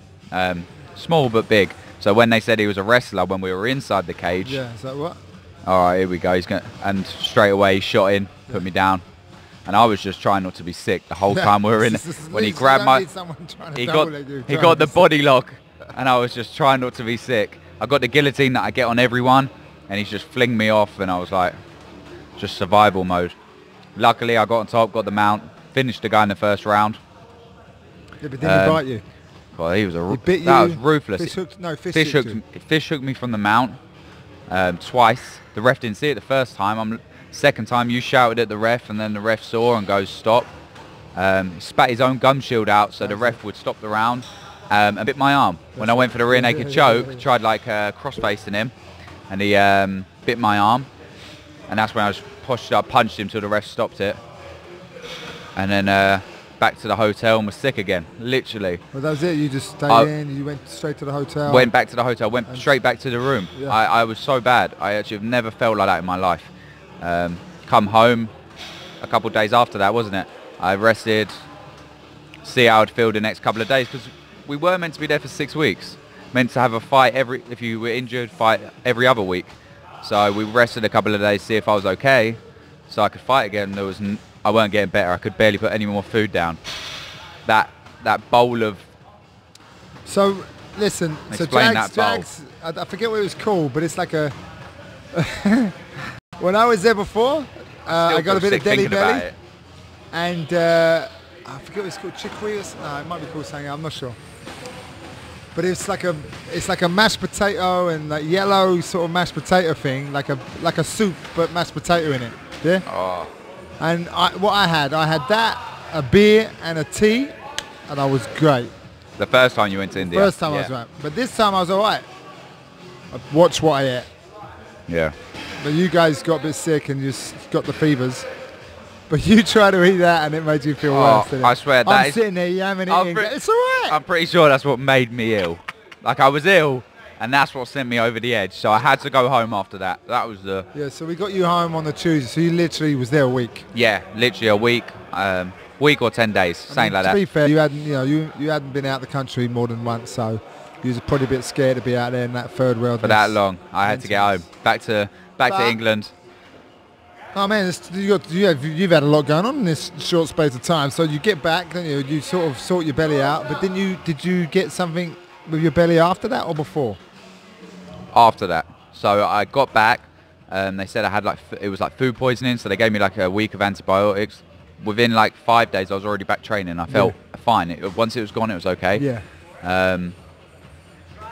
small but big. So when they said he was a wrestler, when we were inside the cage. Yeah, is that what? All right, here we go. And straight away he shot in, put me down. And I was just trying not to be sick the whole time we were in. When he grabbed he got the body lock, and I was just trying not to be sick. I got the guillotine that I get on everyone, and he's just flinging me off, and I was like, just survival mode. Luckily, I got on top, got the mount, finished the guy in the first round. Yeah, but didn't he bite you? Well, he was bit that you, was ruthless. Fish hooked me from the mount twice. The ref didn't see it the first time. Second time you shouted at the ref, and then the ref saw and goes stop. He spat his own gum shield out so the ref would stop the round, and bit my arm. When I went for the rear naked choke, tried cross-facing him, and he bit my arm, and that's when I was pushed up, punched him till the ref stopped it, and then back to the hotel and was sick again, literally. Well, that was it. You just stayed in. You went straight to the hotel. Went back to the hotel. Went straight back to the room. Yeah. I was so bad. I actually have never felt like that in my life. Come home a couple of days after that, wasn't it? I rested, see how I'd feel the next couple of days, because we were meant to be there for 6 weeks. Meant to have a fight if you were injured, fight every other week. So we rested a couple of days, see if I was okay, so I could fight again. I weren't getting better. I could barely put any more food down. That bowl of... So, listen, Explain Jags, I forget what it was called, but it's like a... When I was there before, I got a bit of deli belly, and I forget what it's called, chicory or something. No, it might be called something. I'm not sure. But it's like a mashed potato and like yellow sort of mashed potato thing, like a soup but mashed potato in it. Yeah. Oh. And what I had that, a beer and a tea, and I was great. The first time you went to India. First time I was right, but this time I was all right. I watched what I ate. Yeah. But you guys got a bit sick and you just got the fevers. But you try to eat that and it made you feel worse. Didn't it? I swear that I'm sitting there yamming it. It's all right. I'm pretty sure that's what made me ill. Like I was ill, and that's what sent me over the edge. So I had to go home after that. That was the... Yeah, so we got you home on the Tuesday. So you literally was there a week. Yeah, literally a week. Week or 10 days, something like that. To be fair, you hadn't been out the country more than once, so you was probably a bit scared to be out there in that third world. For that long, I had to get home. Back to England. Oh man, you've had a lot going on in this short space of time. So you get back, don't you? You sort of sort your belly out, but then did you get something with your belly after that or before? After that, so I got back. They said I had it was like food poisoning, so they gave me like a week of antibiotics. Within like 5 days, I was already back training. I felt fine. Once it was gone, it was okay. Yeah.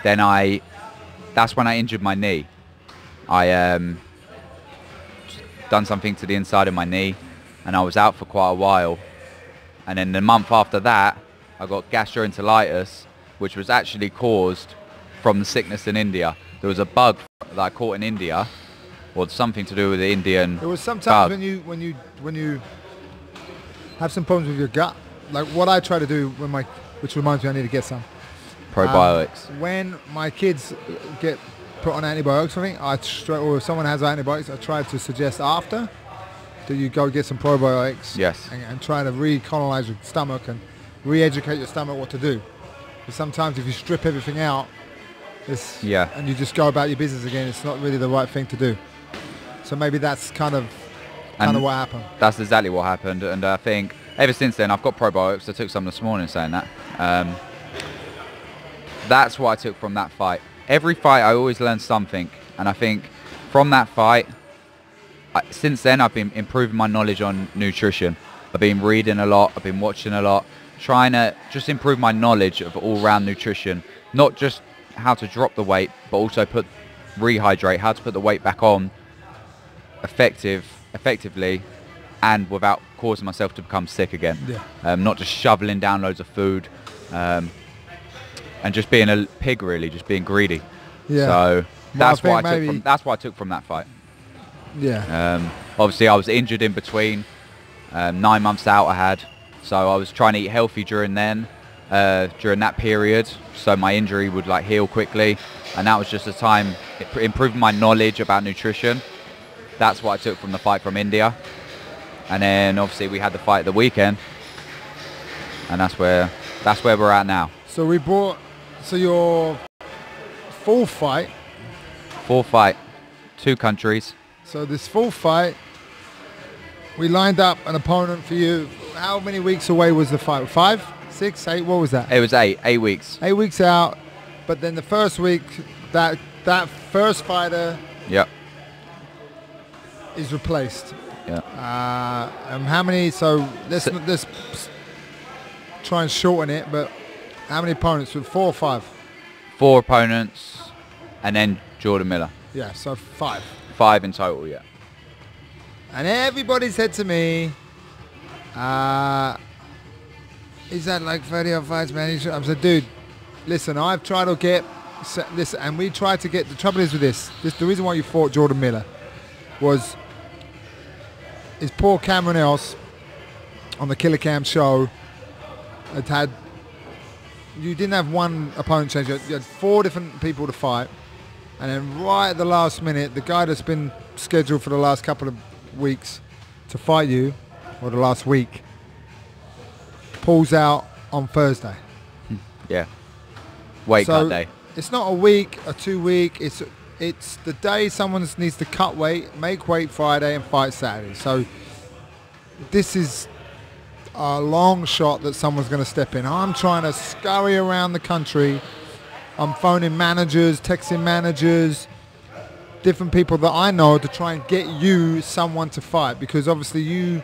Then that's when I injured my knee. I done something to the inside of my knee, and I was out for quite a while. And then the month after that, I got gastroenteritis, which was actually caused from the sickness in India. There was a bug that I caught in India, or something to do with the Indian. It was sometimes bug. when you have some problems with your gut, like what I try to do which reminds me I need to get some probiotics. When my kids get put on antibiotics or something, or if someone has antibiotics, I try to suggest after that you go get some probiotics. Yes. And try to recolonize your stomach and re-educate your stomach what to do. Because sometimes if you strip everything out, and you just go about your business again, it's not really the right thing to do. So maybe that's kind of what happened. That's exactly what happened, and I think ever since then I've got probiotics. I took some this morning saying that. That's what I took from that fight. Every fight I always learn something, and I think from that fight, since then I've been improving my knowledge on nutrition. I've been reading a lot, I've been watching a lot, trying to just improve my knowledge of all-round nutrition, not just how to drop the weight, but also rehydrate, how to put the weight back on effectively and without causing myself to become sick again. Yeah. Not just shoveling down loads of food and just being a pig, really, just being greedy. Yeah. So that's what I took from that fight. Yeah. Obviously I was injured in between. 9 months out I had, so I was trying to eat healthy during that period, so my injury would heal quickly, and that was just a time improving my knowledge about nutrition. That's what I took from the fight from India. And then obviously we had the fight at the weekend, and that's where we're at now. So your full fight, 2 countries. So this full fight, we lined up an opponent for you. How many weeks away was the fight? 5, 6, 8? What was that? It was 8 weeks. 8 weeks out. But then the first week, that first fighter is replaced. Yeah. How many? So let's try and shorten it. But how many opponents? 4 or 5? 4 opponents, and then Jordan Miller. Yeah. So 5. 5 in total. Yeah. And everybody said to me, is that like 30 or fights, man? I said, dude, listen, I've tried to get this, and we tried to get. The trouble is with this. The reason why you fought Jordan Miller was his poor Cameron Else on the Killer Cam show you didn't have one opponent change. You had 4 different people to fight, and then right at the last minute, the guy that's been scheduled for the last couple of weeks to fight you, or the last week, pulls out on Thursday. Yeah. Weight cut day. It's not a week, a 2 week. It's the day someone needs to cut weight, make weight Friday, and fight Saturday. So this is a long shot that someone's going to step in. I'm trying to scurry around the country. I'm phoning managers, texting managers, different people that I know to try and get you someone to fight, because obviously you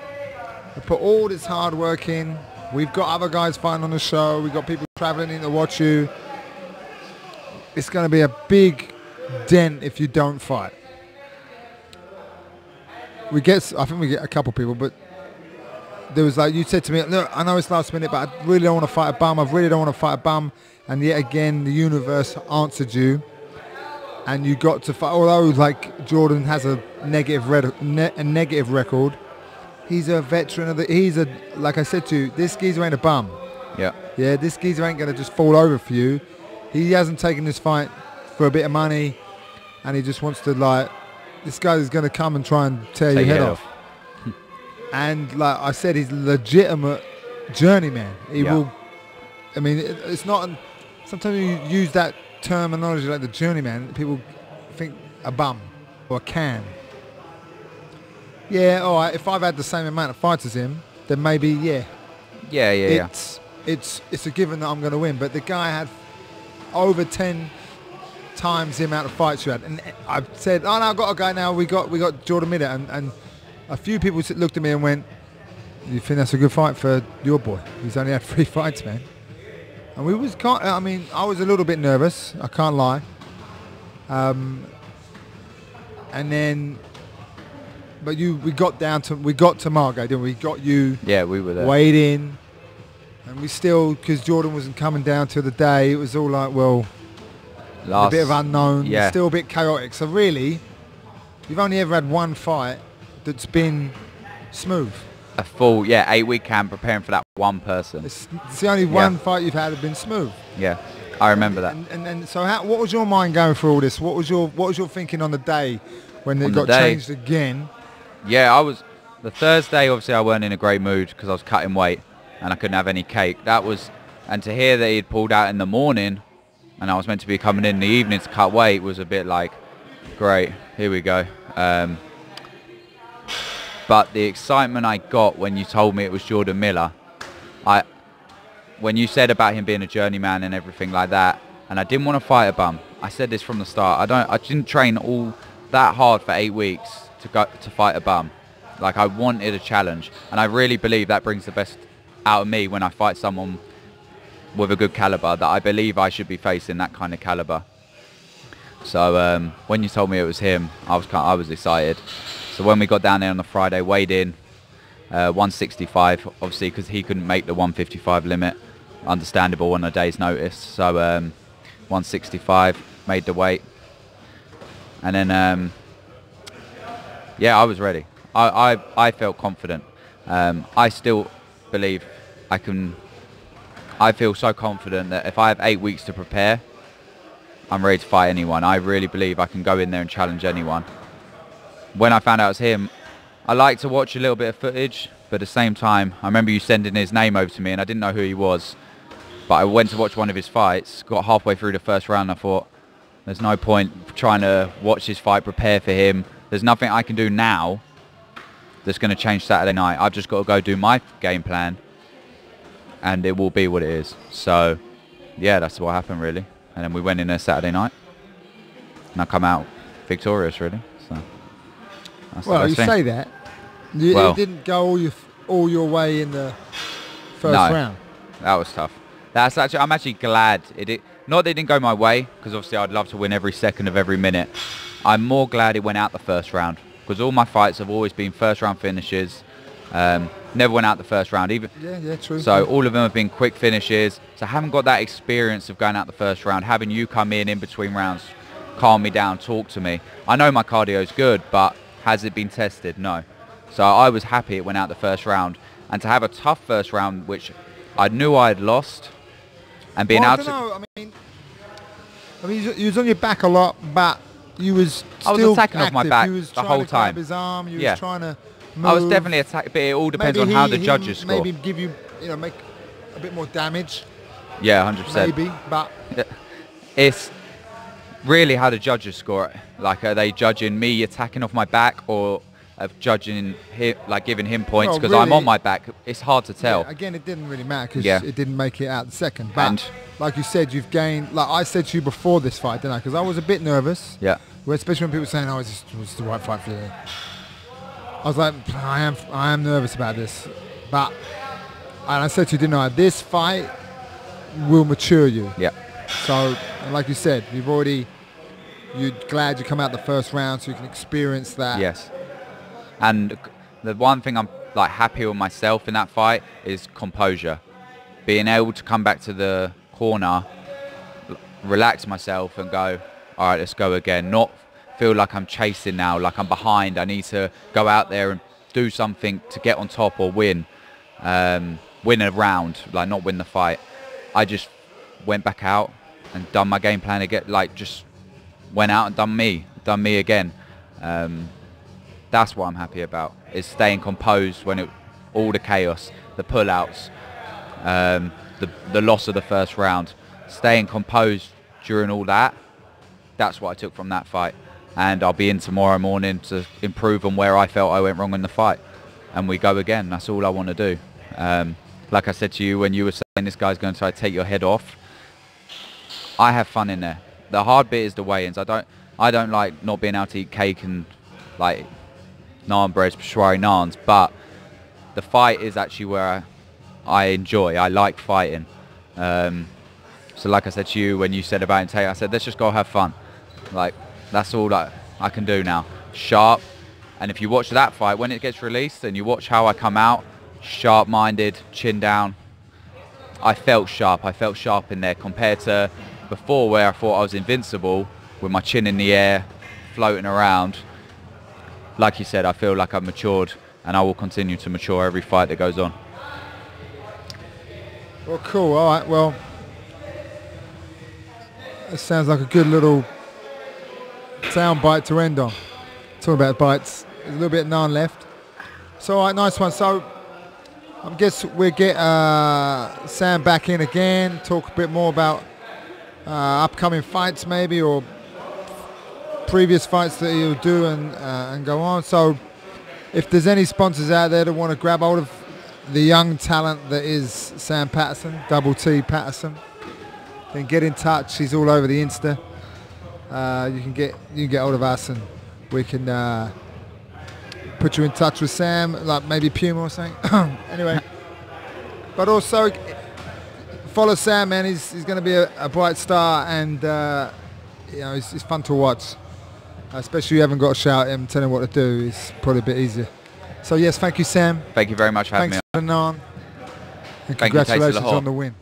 put all this hard work in. We've got other guys fighting on the show. We've got people traveling in to watch you. It's going to be a big dent if you don't fight. I think we get a couple people, but there was you said to me, look, I know it's last minute, but I really don't want to fight a bum. I really don't want to fight a bum. And yet again, the universe answered you, and you got to fight. Although Jordan has a negative record, he's a veteran of the. He's a, like I said to you, this geezer ain't a bum. Yeah. Yeah, this geezer ain't gonna just fall over for you. He hasn't taken this fight for a bit of money, and he just wants to like. This guy is gonna come and try and tear your head off. And like I said, he's a legitimate journeyman. He will. I mean, it's not. Sometimes you use that terminology like the journeyman. People think a bum or a can. Yeah, all right. If I've had the same amount of fights as him, then maybe it's a given that I'm going to win. But the guy had over 10 times the amount of fights you had, and I've said, oh no, I've got a guy now. We got Jordan Miller, and a few people looked at me and went, "You think that's a good fight for your boy? He's only had 3 fights, man." And I was a little bit nervous. I can't lie. And then, but we got to Margate, didn't we? We got you. Yeah, we were there. Weighed in, and we still, because Jordan wasn't coming down till the day. It was all like, well, a bit of unknown. Yeah. Still a bit chaotic. So really, you've only ever had one fight that's been smooth. A full 8-week camp preparing for that one person. It's the only one fight you've had that's been smooth. Yeah, I remember that. And so what was your mind going through all this? What was your thinking on the day when it got changed again? Yeah, the Thursday, obviously I weren't in a great mood because I was cutting weight and I couldn't have any cake. And to hear that he'd pulled out in the morning and I was meant to be coming in the evening to cut weight was a bit like, great, here we go. But the excitement I got when you told me it was Jordan Miller, when you said about him being a journeyman and everything like that, and I didn't want to fight a bum. I said this from the start. I didn't train all that hard for 8 weeks to fight a bum. Like, I wanted a challenge, and I really believe that brings the best out of me when I fight someone with a good caliber that I believe I should be facing that kind of caliber. So when you told me it was him, I was excited. So when we got down there on the Friday, weighed in 165, obviously because he couldn't make the 155 limit, understandable on a day's notice. So 165, made the weight, and then I was ready. I felt confident. I still believe I can. I feel so confident that if I have 8 weeks to prepare, I'm ready to fight anyone. I really believe I can go in there and challenge anyone. When I found out it was him, I like to watch a little bit of footage, but at the same time, I remember you sending his name over to me and I didn't know who he was. But I went to watch one of his fights, got halfway through the first round and I thought, there's no point trying to watch his fight, prepare for him. There's nothing I can do now that's going to change Saturday night. I've just got to go do my game plan and it will be what it is. So, yeah, that's what happened really. And then we went in there Saturday night and I come out victorious really. So. Well, you say that. It didn't go all your way in the first round. That was tough. I'm actually glad not that it didn't go my way, because obviously I'd love to win every second of every minute. I'm more glad it went out the first round, because all my fights have always been first round finishes. Never went out the first round even. Yeah, true. So all of them have been quick finishes. So I haven't got that experience of going out the first round, having you come in between rounds, calm me down, talk to me. I know my cardio's good, but has it been tested? No. So I was happy it went out the first round. And to have a tough first round, which I knew I had lost, and being able to... I mean, you was on your back a lot, but you was still I was attacking active. off my back you was the whole time. His arm. You was trying to move. I was definitely attacking, but it all depends on how the judges score. Maybe give you, make a bit more damage. Yeah, 100%. Maybe, but... It's really how the judges score it. Like, are they judging me attacking off my back or of judging him, like giving him points because I'm on my back? It's hard to tell. Yeah, again, it didn't really matter because it didn't make it out the second. But like you said, you've gained, like I said to you before this fight, didn't I? Because I was a bit nervous. Yeah. Especially when people were saying, oh, is this the right fight for you? I was like, I am nervous about this. But, and I said to you, didn't I, this fight will mature you. Yeah. So, like you said, you're glad you come out the first round so you can experience that. Yes. And the one thing I'm like happy with myself in that fight is composure. Being able to come back to the corner, relax myself and go, all right, let's go again. Not feel like I'm chasing now, like I'm behind. I need to go out there and do something to get on top or win a round, like not win the fight. I just went back out and done my game plan again, like just went out and done me again. That's what I'm happy about, is staying composed when all the chaos, the pullouts, the loss of the first round, staying composed during all that. That's what I took from that fight, and I'll be in tomorrow morning to improve on where I felt I went wrong in the fight, and we go again. That's all I want to do. Like I said to you when you were saying this guy's going to try to take your head off, I have fun in there. The hard bit is the weigh-ins. I don't like not being able to eat cake and like naan breads, Peshwari naans, but the fight is actually where I enjoy. I like fighting. So like I said to you when you said about Tate, I said let's just go have fun. Like that's all that I can do now. Sharp. And if you watch that fight, when it gets released and you watch how I come out, sharp-minded, chin down, I felt sharp. I felt sharp in there compared to before where I thought I was invincible with my chin in the air, floating around. Like you said, I feel like I've matured, and I will continue to mature every fight that goes on. Well, cool. All right. Well, it sounds like a good little sound bite to end on. Talking about bites, there's a little bit of naan left. So, all right, nice one. So, I guess we'll get Sam back in again, talk a bit more about upcoming fights maybe, or previous fights that he'll do and go on. So if there's any sponsors out there that want to grab hold of the young talent that is Sam Patterson, Double T Patterson, then get in touch. He's all over the Insta. You can get hold of us, and we can put you in touch with Sam, like maybe Puma or something. Anyway, but also follow Sam, man. He's going to be a bright star, and you know, he's fun to watch. Especially if you haven't got to shout at him, tell him what to do. It's probably a bit easier. So yes, thank you, Sam. Thank you very much for having me. Thanks for the naan. And congratulations on the win.